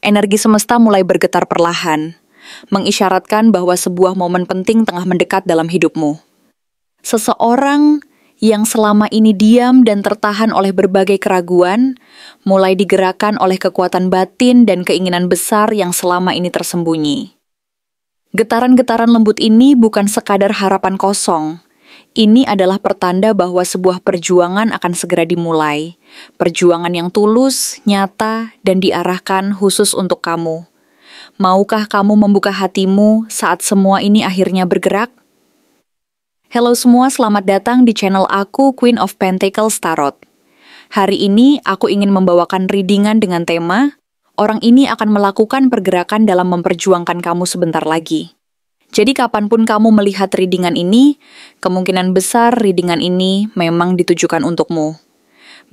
Energi semesta mulai bergetar perlahan, mengisyaratkan bahwa sebuah momen penting tengah mendekat dalam hidupmu. Seseorang yang selama ini diam dan tertahan oleh berbagai keraguan, mulai digerakkan oleh kekuatan batin dan keinginan besar yang selama ini tersembunyi. Getaran-getaran lembut ini bukan sekadar harapan kosong. Ini adalah pertanda bahwa sebuah perjuangan akan segera dimulai. Perjuangan yang tulus, nyata, dan diarahkan khusus untuk kamu. Maukah kamu membuka hatimu saat semua ini akhirnya bergerak? Halo semua, selamat datang di channel aku, Queen of Pentacles Tarot. Hari ini aku ingin membawakan readingan dengan tema, orang ini akan melakukan pergerakan dalam memperjuangkan kamu sebentar lagi. Jadi kapanpun kamu melihat readingan ini, kemungkinan besar readingan ini memang ditujukan untukmu.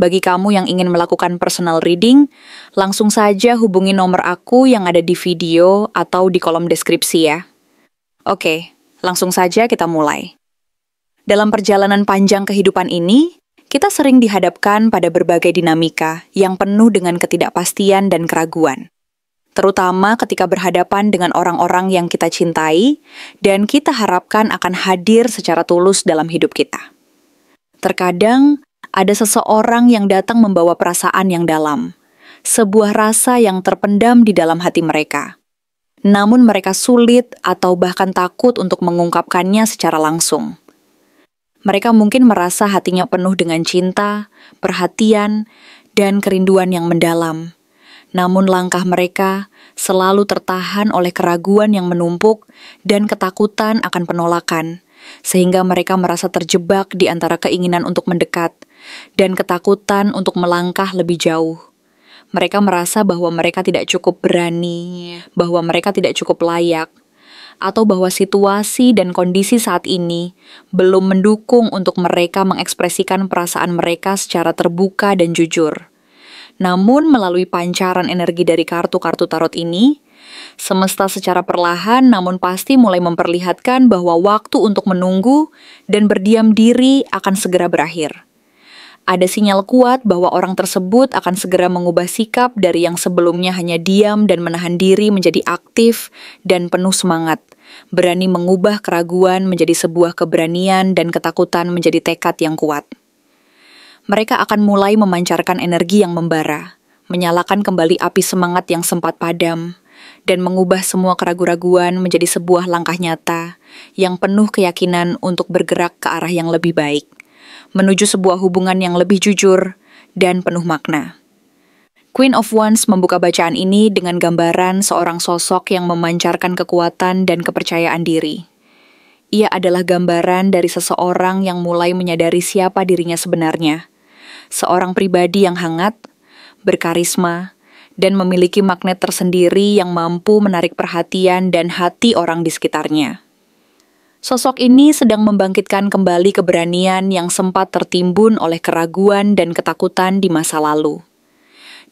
Bagi kamu yang ingin melakukan personal reading, langsung saja hubungi nomor aku yang ada di video atau di kolom deskripsi ya. Oke, langsung saja kita mulai. Dalam perjalanan panjang kehidupan ini, kita sering dihadapkan pada berbagai dinamika yang penuh dengan ketidakpastian dan keraguan. Terutama ketika berhadapan dengan orang-orang yang kita cintai dan kita harapkan akan hadir secara tulus dalam hidup kita. Terkadang, ada seseorang yang datang membawa perasaan yang dalam, sebuah rasa yang terpendam di dalam hati mereka. Namun mereka sulit atau bahkan takut untuk mengungkapkannya secara langsung. Mereka mungkin merasa hatinya penuh dengan cinta, perhatian, dan kerinduan yang mendalam. Namun langkah mereka selalu tertahan oleh keraguan yang menumpuk dan ketakutan akan penolakan, sehingga mereka merasa terjebak di antara keinginan untuk mendekat dan ketakutan untuk melangkah lebih jauh. Mereka merasa bahwa mereka tidak cukup berani, bahwa mereka tidak cukup layak, atau bahwa situasi dan kondisi saat ini belum mendukung untuk mereka mengekspresikan perasaan mereka secara terbuka dan jujur. Namun melalui pancaran energi dari kartu-kartu tarot ini, semesta secara perlahan namun pasti mulai memperlihatkan bahwa waktu untuk menunggu dan berdiam diri akan segera berakhir. Ada sinyal kuat bahwa orang tersebut akan segera mengubah sikap dari yang sebelumnya hanya diam dan menahan diri menjadi aktif dan penuh semangat, berani mengubah keraguan menjadi sebuah keberanian dan ketakutan menjadi tekad yang kuat. Mereka akan mulai memancarkan energi yang membara, menyalakan kembali api semangat yang sempat padam, dan mengubah semua keraguan-raguan menjadi sebuah langkah nyata yang penuh keyakinan untuk bergerak ke arah yang lebih baik, menuju sebuah hubungan yang lebih jujur dan penuh makna. Queen of Wands membuka bacaan ini dengan gambaran seorang sosok yang memancarkan kekuatan dan kepercayaan diri. Ia adalah gambaran dari seseorang yang mulai menyadari siapa dirinya sebenarnya. Seorang pribadi yang hangat, berkarisma, dan memiliki magnet tersendiri yang mampu menarik perhatian dan hati orang di sekitarnya. Sosok ini sedang membangkitkan kembali keberanian yang sempat tertimbun oleh keraguan dan ketakutan di masa lalu.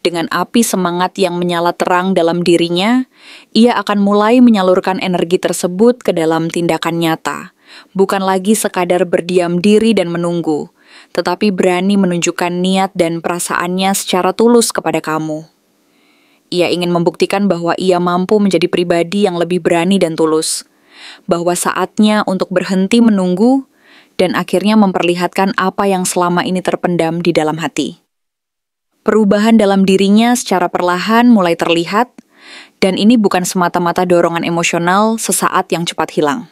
Dengan api semangat yang menyala terang dalam dirinya, ia akan mulai menyalurkan energi tersebut ke dalam tindakan nyata, bukan lagi sekadar berdiam diri dan menunggu, tetapi berani menunjukkan niat dan perasaannya secara tulus kepada kamu. Ia ingin membuktikan bahwa ia mampu menjadi pribadi yang lebih berani dan tulus, bahwa saatnya untuk berhenti menunggu dan akhirnya memperlihatkan apa yang selama ini terpendam di dalam hati. Perubahan dalam dirinya secara perlahan mulai terlihat, dan ini bukan semata-mata dorongan emosional sesaat yang cepat hilang.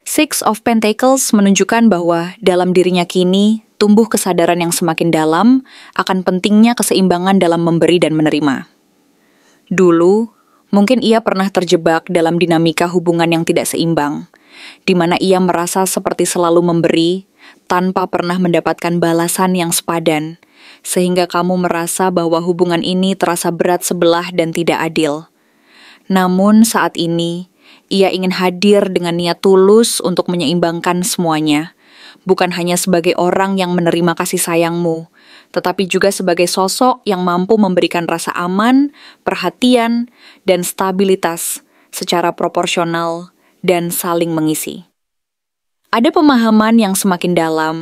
Six of Pentacles menunjukkan bahwa dalam dirinya kini tumbuh kesadaran yang semakin dalam akan pentingnya keseimbangan dalam memberi dan menerima. Dulu, mungkin ia pernah terjebak dalam dinamika hubungan yang tidak seimbang, di mana ia merasa seperti selalu memberi tanpa pernah mendapatkan balasan yang sepadan, sehingga kamu merasa bahwa hubungan ini terasa berat sebelah dan tidak adil. Namun saat ini, ia ingin hadir dengan niat tulus untuk menyeimbangkan semuanya, bukan hanya sebagai orang yang menerima kasih sayangmu, tetapi juga sebagai sosok yang mampu memberikan rasa aman, perhatian, dan stabilitas secara proporsional dan saling mengisi. Ada pemahaman yang semakin dalam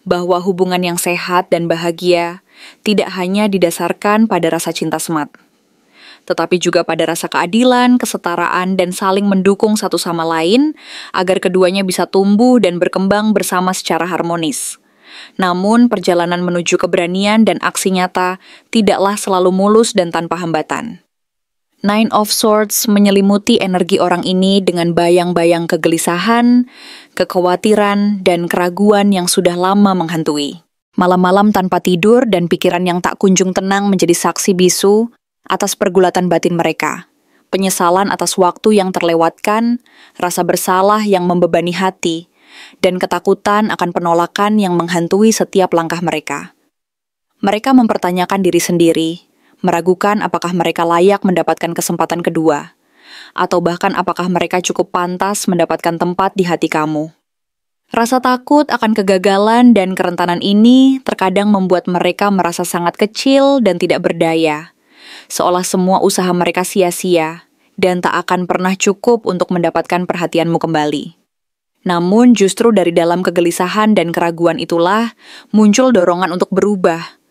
bahwa hubungan yang sehat dan bahagia tidak hanya didasarkan pada rasa cinta semata, tetapi juga pada rasa keadilan, kesetaraan, dan saling mendukung satu sama lain agar keduanya bisa tumbuh dan berkembang bersama secara harmonis. Namun, perjalanan menuju keberanian dan aksi nyata tidaklah selalu mulus dan tanpa hambatan. Nine of Swords menyelimuti energi orang ini dengan bayang-bayang kegelisahan, kekhawatiran, dan keraguan yang sudah lama menghantui. Malam-malam tanpa tidur dan pikiran yang tak kunjung tenang menjadi saksi bisu atas pergulatan batin mereka. Penyesalan atas waktu yang terlewatkan, rasa bersalah yang membebani hati, dan ketakutan akan penolakan yang menghantui setiap langkah mereka. Mereka mempertanyakan diri sendiri, meragukan apakah mereka layak mendapatkan kesempatan kedua, atau bahkan apakah mereka cukup pantas mendapatkan tempat di hati kamu. Rasa takut akan kegagalan dan kerentanan ini terkadang membuat mereka merasa sangat kecil dan tidak berdaya, seolah semua usaha mereka sia-sia dan tak akan pernah cukup untuk mendapatkan perhatianmu kembali. Namun justru dari dalam kegelisahan dan keraguan itulah muncul dorongan untuk berubah.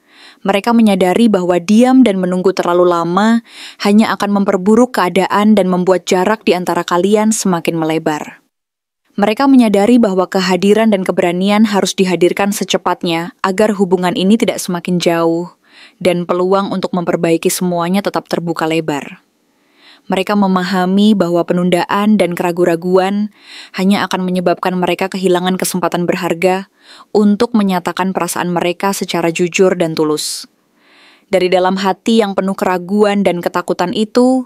Mereka menyadari bahwa diam dan menunggu terlalu lama hanya akan memperburuk keadaan dan membuat jarak di antara kalian semakin melebar. Mereka menyadari bahwa kehadiran dan keberanian harus dihadirkan secepatnya agar hubungan ini tidak semakin jauh dan peluang untuk memperbaiki semuanya tetap terbuka lebar. Mereka memahami bahwa penundaan dan keraguan-raguan hanya akan menyebabkan mereka kehilangan kesempatan berharga untuk menyatakan perasaan mereka secara jujur dan tulus. Dari dalam hati yang penuh keraguan dan ketakutan itu,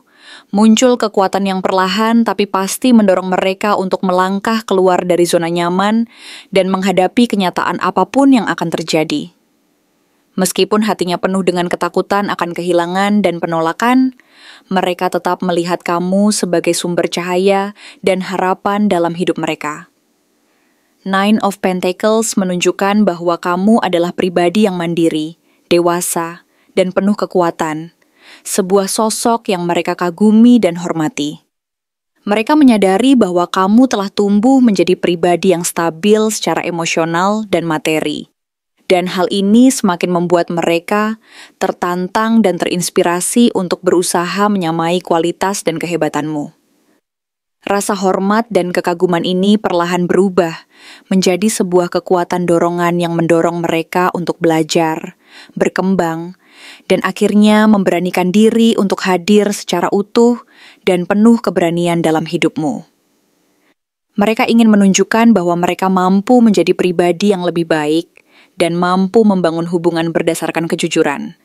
muncul kekuatan yang perlahan tapi pasti mendorong mereka untuk melangkah keluar dari zona nyaman dan menghadapi kenyataan apapun yang akan terjadi. Meskipun hatinya penuh dengan ketakutan akan kehilangan dan penolakan, mereka tetap melihat kamu sebagai sumber cahaya dan harapan dalam hidup mereka. Nine of Pentacles menunjukkan bahwa kamu adalah pribadi yang mandiri, dewasa, dan penuh kekuatan, sebuah sosok yang mereka kagumi dan hormati. Mereka menyadari bahwa kamu telah tumbuh menjadi pribadi yang stabil secara emosional dan materi. Dan hal ini semakin membuat mereka tertantang dan terinspirasi untuk berusaha menyamai kualitas dan kehebatanmu. Rasa hormat dan kekaguman ini perlahan berubah menjadi sebuah kekuatan dorongan yang mendorong mereka untuk belajar, berkembang, dan akhirnya memberanikan diri untuk hadir secara utuh dan penuh keberanian dalam hidupmu. Mereka ingin menunjukkan bahwa mereka mampu menjadi pribadi yang lebih baik dan mampu membangun hubungan berdasarkan kejujuran,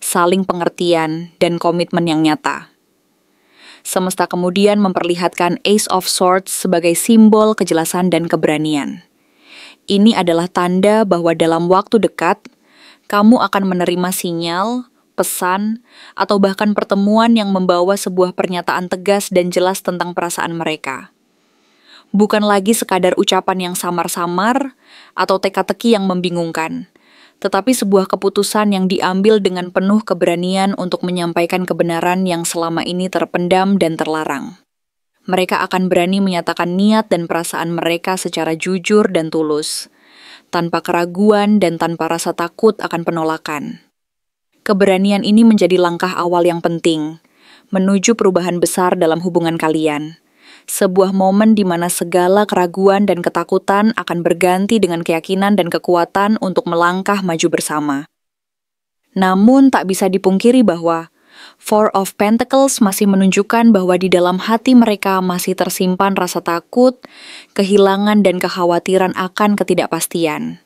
saling pengertian, dan komitmen yang nyata. Semesta kemudian memperlihatkan Ace of Swords sebagai simbol kejelasan dan keberanian. Ini adalah tanda bahwa dalam waktu dekat, kamu akan menerima sinyal, pesan, atau bahkan pertemuan yang membawa sebuah pernyataan tegas dan jelas tentang perasaan mereka. Bukan lagi sekadar ucapan yang samar-samar atau teka-teki yang membingungkan, tetapi sebuah keputusan yang diambil dengan penuh keberanian untuk menyampaikan kebenaran yang selama ini terpendam dan terlarang. Mereka akan berani menyatakan niat dan perasaan mereka secara jujur dan tulus, tanpa keraguan dan tanpa rasa takut akan penolakan. Keberanian ini menjadi langkah awal yang penting, menuju perubahan besar dalam hubungan kalian. Sebuah momen di mana segala keraguan dan ketakutan akan berganti dengan keyakinan dan kekuatan untuk melangkah maju bersama. Namun tak bisa dipungkiri bahwa Four of Pentacles masih menunjukkan bahwa di dalam hati mereka masih tersimpan rasa takut, kehilangan dan kekhawatiran akan ketidakpastian.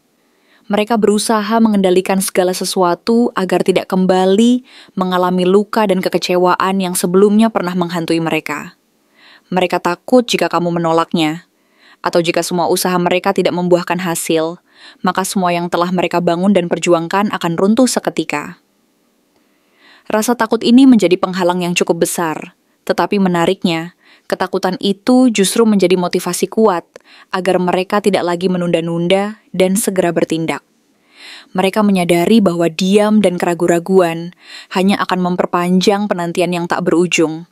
Mereka berusaha mengendalikan segala sesuatu agar tidak kembali mengalami luka dan kekecewaan yang sebelumnya pernah menghantui mereka. Mereka takut jika kamu menolaknya, atau jika semua usaha mereka tidak membuahkan hasil, maka semua yang telah mereka bangun dan perjuangkan akan runtuh seketika. Rasa takut ini menjadi penghalang yang cukup besar, tetapi menariknya, ketakutan itu justru menjadi motivasi kuat agar mereka tidak lagi menunda-nunda dan segera bertindak. Mereka menyadari bahwa diam dan keraguan-raguan hanya akan memperpanjang penantian yang tak berujung,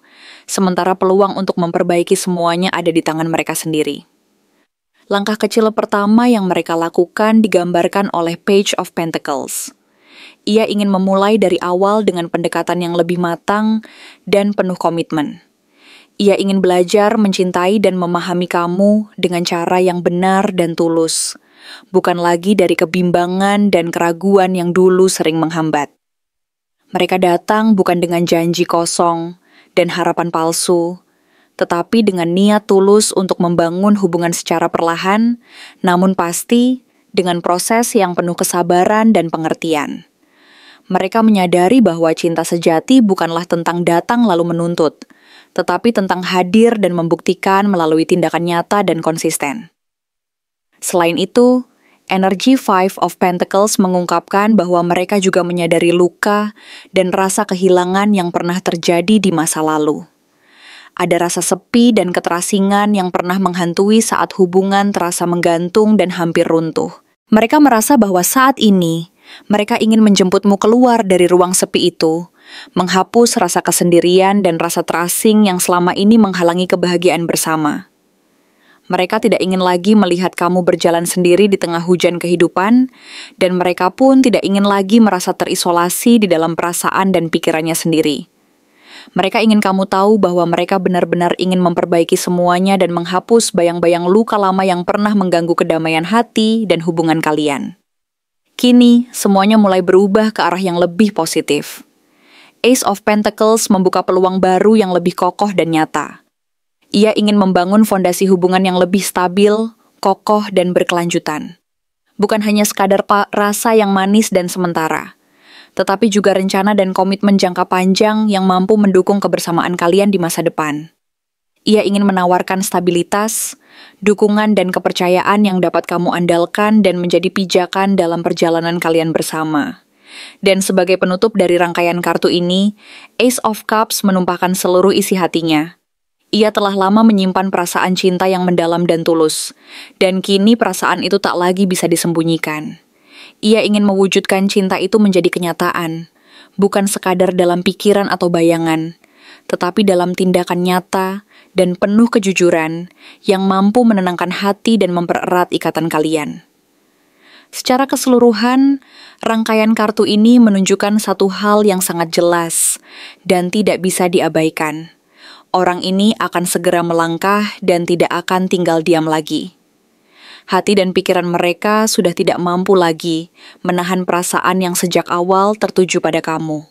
sementara peluang untuk memperbaiki semuanya ada di tangan mereka sendiri. Langkah kecil pertama yang mereka lakukan digambarkan oleh Page of Pentacles. Ia ingin memulai dari awal dengan pendekatan yang lebih matang dan penuh komitmen. Ia ingin belajar mencintai dan memahami kamu dengan cara yang benar dan tulus, bukan lagi dari kebimbangan dan keraguan yang dulu sering menghambat. Mereka datang bukan dengan janji kosong dan harapan palsu, tetapi dengan niat tulus untuk membangun hubungan secara perlahan, namun pasti dengan proses yang penuh kesabaran dan pengertian. Mereka menyadari bahwa cinta sejati bukanlah tentang datang lalu menuntut, tetapi tentang hadir dan membuktikan melalui tindakan nyata dan konsisten. Selain itu, energi Five of Pentacles mengungkapkan bahwa mereka juga menyadari luka dan rasa kehilangan yang pernah terjadi di masa lalu. Ada rasa sepi dan keterasingan yang pernah menghantui saat hubungan terasa menggantung dan hampir runtuh. Mereka merasa bahwa saat ini, mereka ingin menjemputmu keluar dari ruang sepi itu, menghapus rasa kesendirian dan rasa terasing yang selama ini menghalangi kebahagiaan bersama. Mereka tidak ingin lagi melihat kamu berjalan sendiri di tengah hujan kehidupan, dan mereka pun tidak ingin lagi merasa terisolasi di dalam perasaan dan pikirannya sendiri. Mereka ingin kamu tahu bahwa mereka benar-benar ingin memperbaiki semuanya dan menghapus bayang-bayang luka lama yang pernah mengganggu kedamaian hati dan hubungan kalian. Kini, semuanya mulai berubah ke arah yang lebih positif. Ace of Pentacles membuka peluang baru yang lebih kokoh dan nyata. Ia ingin membangun fondasi hubungan yang lebih stabil, kokoh, dan berkelanjutan. Bukan hanya sekadar rasa yang manis dan sementara, tetapi juga rencana dan komitmen jangka panjang yang mampu mendukung kebersamaan kalian di masa depan. Ia ingin menawarkan stabilitas, dukungan dan kepercayaan yang dapat kamu andalkan dan menjadi pijakan dalam perjalanan kalian bersama. Dan sebagai penutup dari rangkaian kartu ini, Ace of Cups menumpahkan seluruh isi hatinya. Ia telah lama menyimpan perasaan cinta yang mendalam dan tulus, dan kini perasaan itu tak lagi bisa disembunyikan. Ia ingin mewujudkan cinta itu menjadi kenyataan, bukan sekadar dalam pikiran atau bayangan, tetapi dalam tindakan nyata dan penuh kejujuran yang mampu menenangkan hati dan mempererat ikatan kalian. Secara keseluruhan, rangkaian kartu ini menunjukkan satu hal yang sangat jelas dan tidak bisa diabaikan. Orang ini akan segera melangkah dan tidak akan tinggal diam lagi. Hati dan pikiran mereka sudah tidak mampu lagi menahan perasaan yang sejak awal tertuju pada kamu.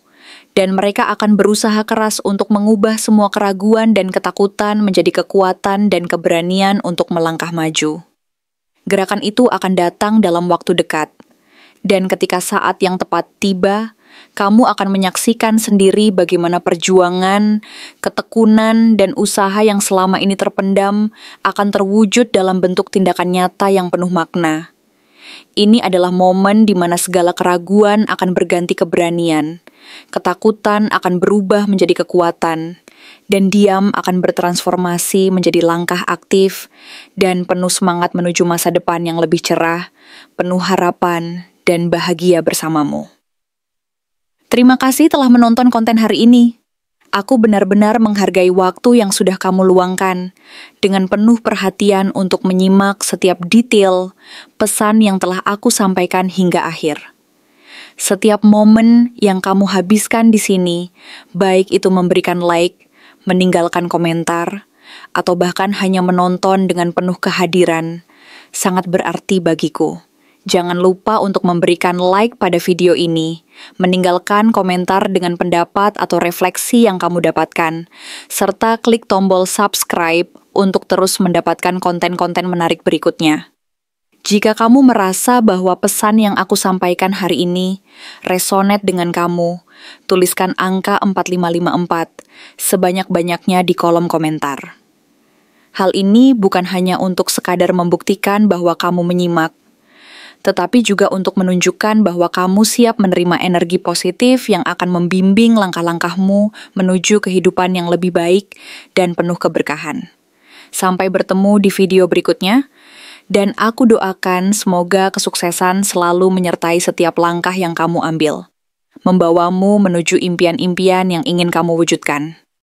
Dan mereka akan berusaha keras untuk mengubah semua keraguan dan ketakutan menjadi kekuatan dan keberanian untuk melangkah maju. Gerakan itu akan datang dalam waktu dekat. Dan ketika saat yang tepat tiba, kamu akan menyaksikan sendiri bagaimana perjuangan, ketekunan, dan usaha yang selama ini terpendam akan terwujud dalam bentuk tindakan nyata yang penuh makna. Ini adalah momen di mana segala keraguan akan berganti keberanian, ketakutan akan berubah menjadi kekuatan, dan diam akan bertransformasi menjadi langkah aktif dan penuh semangat menuju masa depan yang lebih cerah, penuh harapan, dan bahagia bersamamu. Terima kasih telah menonton konten hari ini. Aku benar-benar menghargai waktu yang sudah kamu luangkan dengan penuh perhatian untuk menyimak setiap detail pesan yang telah aku sampaikan hingga akhir. Setiap momen yang kamu habiskan di sini, baik itu memberikan like, meninggalkan komentar, atau bahkan hanya menonton dengan penuh kehadiran, sangat berarti bagiku. Jangan lupa untuk memberikan like pada video ini, meninggalkan komentar dengan pendapat atau refleksi yang kamu dapatkan, serta klik tombol subscribe untuk terus mendapatkan konten-konten menarik berikutnya. Jika kamu merasa bahwa pesan yang aku sampaikan hari ini resonate dengan kamu, tuliskan angka 4554 sebanyak-banyaknya di kolom komentar. Hal ini bukan hanya untuk sekadar membuktikan bahwa kamu menyimak, tetapi juga untuk menunjukkan bahwa kamu siap menerima energi positif yang akan membimbing langkah-langkahmu menuju kehidupan yang lebih baik dan penuh keberkahan. Sampai bertemu di video berikutnya, dan aku doakan semoga kesuksesan selalu menyertai setiap langkah yang kamu ambil, membawamu menuju impian-impian yang ingin kamu wujudkan.